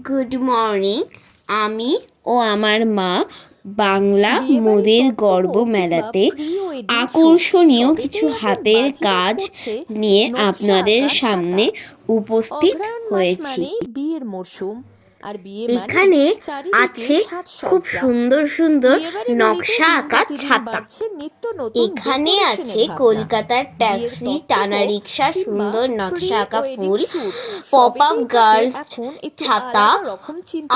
Good morning. আমি ও আমার মা বাংলা মোদের গর্ব মেলাতে আকর্ষণীয় কিছু হাতের কাজ নিয়ে আপনাদের সামনে উপস্থিত হয়েছি। বিয়ের মরশুম আর বিয়ে এখানে আছে খুব সুন্দর সুন্দর নকশা আঁকা ছাতা। এখানে আছে কলকাতার ট্যাক্সি, টানা রিক্সা, সুন্দর নকশা আঁকা ফুল, পপ আপ গার্লস ছাতা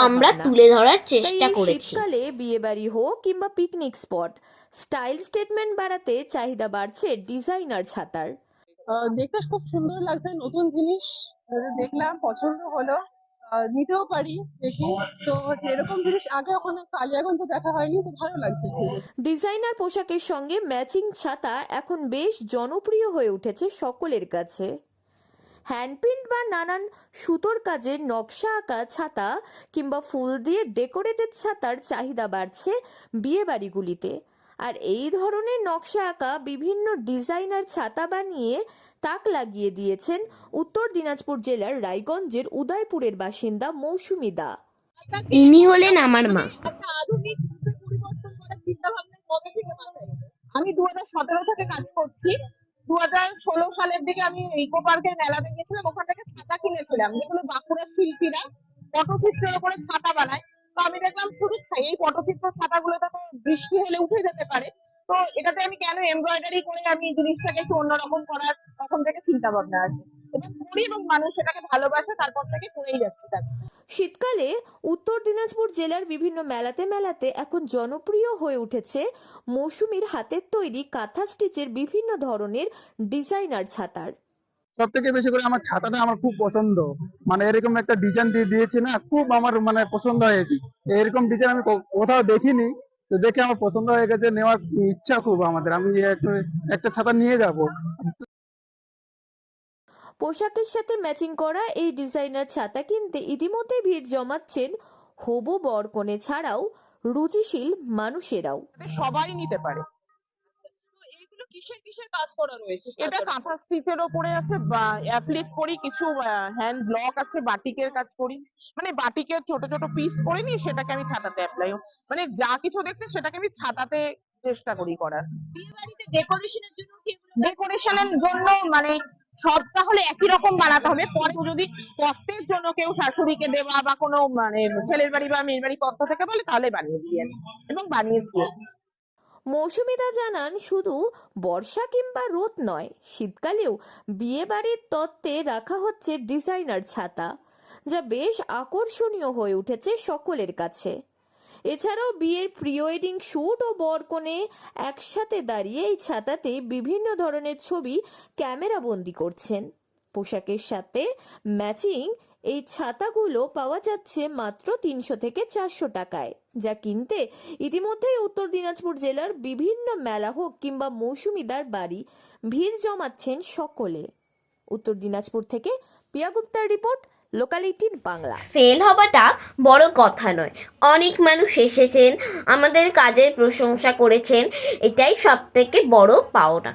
আমরা তুলে ধরার চেষ্টা করেছি। শীতকালে বিয়ে বাড়ি হোক কিংবা পিকনিক স্পট, স্টাইল স্টেটমেন্ট বাড়াতে চাহিদা বাড়ছে ডিজাইনার ছাতার। দেখতে খুব সুন্দর লাগছে, নতুন জিনিস দেখলাম, পছন্দ হলো, নিতেও পারি দেখি। তো এরকম জিনিস আগে ওখানে কালিয়াগঞ্জে দেখা হয়নি, তো ভালো লাগছে। ডিজাইনার পোশাকের সঙ্গে ম্যাচিং ছাতা এখন বেশ জনপ্রিয় হয়ে উঠেছে সকলের কাছে। হ্যান্ডপ্রিন্ট বা নানান সুতোর কাজের নকশা আঁকা ছাতা কিংবা ফুল দিয়ে ডেকোরেটেড ছাতার চাহিদা বাড়ছে বিয়ে বাড়িগুলিতে। আর এই ধরনের নকশা আঁকা বিভিন্ন ডিজাইনার ছাতা বানিয়ে তাক লাগিয়ে দিয়েছেন উত্তর দিনাজপুর জেলার রায়গঞ্জের উদয়পুরের বাসিন্দা মৌসুমী দা। ইনি হলেন আমার মা। আমি 2017 থেকে কাজ করছি। 2016 সালের দিকে আমি ইকো পার্কের মেলাতে গেছিলাম, ওখান থেকে ছাতা কিনেছিলাম, যেগুলো বাঁকুড়ার শিল্পীরা পটচিত্রের উপরে ছাতা বানায়। তো আমি দেখলাম শুধু এই পটচিত্র ছাতাগুলোতে তো বৃষ্টি হলে উঠে যেতে পারে, তো এটাতে আমি কেন এমব্রয়ডারি করে আমি জিনিসটাকে একটু অন্যরকম করার তখন থেকে চিন্তা ভাবনা আসে, এবং করি, এবং মানুষ সেটাকে ভালোবাসে, তারপর থেকে করেই যাচ্ছে কাজ। শীতকালে উত্তর দিনাজপুর জেলার বিভিন্ন মেলাতে মেলাতে এখন জনপ্রিয় হয়ে উঠেছে মৌসুমীর হাতের তৈরি কাঁথা স্টিচের বিভিন্ন ধরনের ডিজাইনার ছাতার। সব থেকে বেশি করে আমার ছাতাটা আমার খুব পছন্দ, মানে এরকম একটা ডিজাইন দিয়েছে না, খুব আমার মানে পছন্দ হয়েছে। এরকম ডিজাইন আমি কোথাও দেখিনি, তো দেখে আমার পছন্দ হয়ে গেছে, নেওয়ার ইচ্ছা খুব আমাদের। আমি একটা ছাতা নিয়ে যাব। পোশাকের সাথে ম্যাচিং করা এই ডিজাইনার ছাতা কিনতে ইতিমধ্যে ভিড় জমাচ্ছেন হবু বর কনে ছাড়াও রুচিশীল মানুষেরাও। সবাই নিতে পারে। কিসের কিসের কাজ করা রয়েছে? এটা কাঁথা স্টিচের উপরে আছে, অ্যাপ্লিক করি, কিছু হ্যান্ড ব্লক আছে, বাটিকের কাজ করি, মানে বাটিকের ছোট ছোট পিস করে নি, সেটাকে আমি ছাতাতে অ্যাপ্লাই, মানে যা কিছু দেখছে সেটাকে আমি ছাতাতে চেষ্টা করি করার। বিয়ে বাড়িতে ডেকোরেশনের জন্য মানে সব তাহলে একই রকম বানাতে হবে, পরে যদি কষ্টের জন্য কেউ শাশুড়িকে দেওয়া বা কোনো মানে ছেলের বাড়ি বা মেয়ের বাড়ি পক্ষ থেকে বলে, তাহলে বানিয়ে দিই আমি, এবং বানিয়েছি। মৌসুমীদা জানান, শুধু বর্ষা কিংবা রোদ নয়, শীতকালেও বিয়ে বাড়ির তত্ত্বে রাখা হচ্ছে ডিজাইনার ছাতা, যা বেশ আকর্ষণীয় হয়ে উঠেছে সকলের কাছে। এছাড়াও বিয়ের প্রি ওয়েডিং শুট ও বরকনে একসাথে দাঁড়িয়ে এই ছাতাতে বিভিন্ন ধরনের ছবি ক্যামেরা বন্দি করছেন। পোশাকের সাথে ম্যাচিং এই ছাতাগুলো পাওয়া যাচ্ছে মাত্র 300 থেকে 400 টাকায়, যা কিনতে ইতিমধ্যেই উত্তর দিনাজপুর জেলার বিভিন্ন মেলা হোক কিংবা মৌসুমীদার বাড়ি ভিড় জমাচ্ছেন সকলে। উত্তর দিনাজপুর থেকে পিয়া গুপ্তার রিপোর্ট, লোকাল 18 বাংলা। সেল হওয়াটা বড় কথা নয়, অনেক মানুষ এসেছেন, আমাদের কাজের প্রশংসা করেছেন, এটাই সব থেকে বড় পাওনা।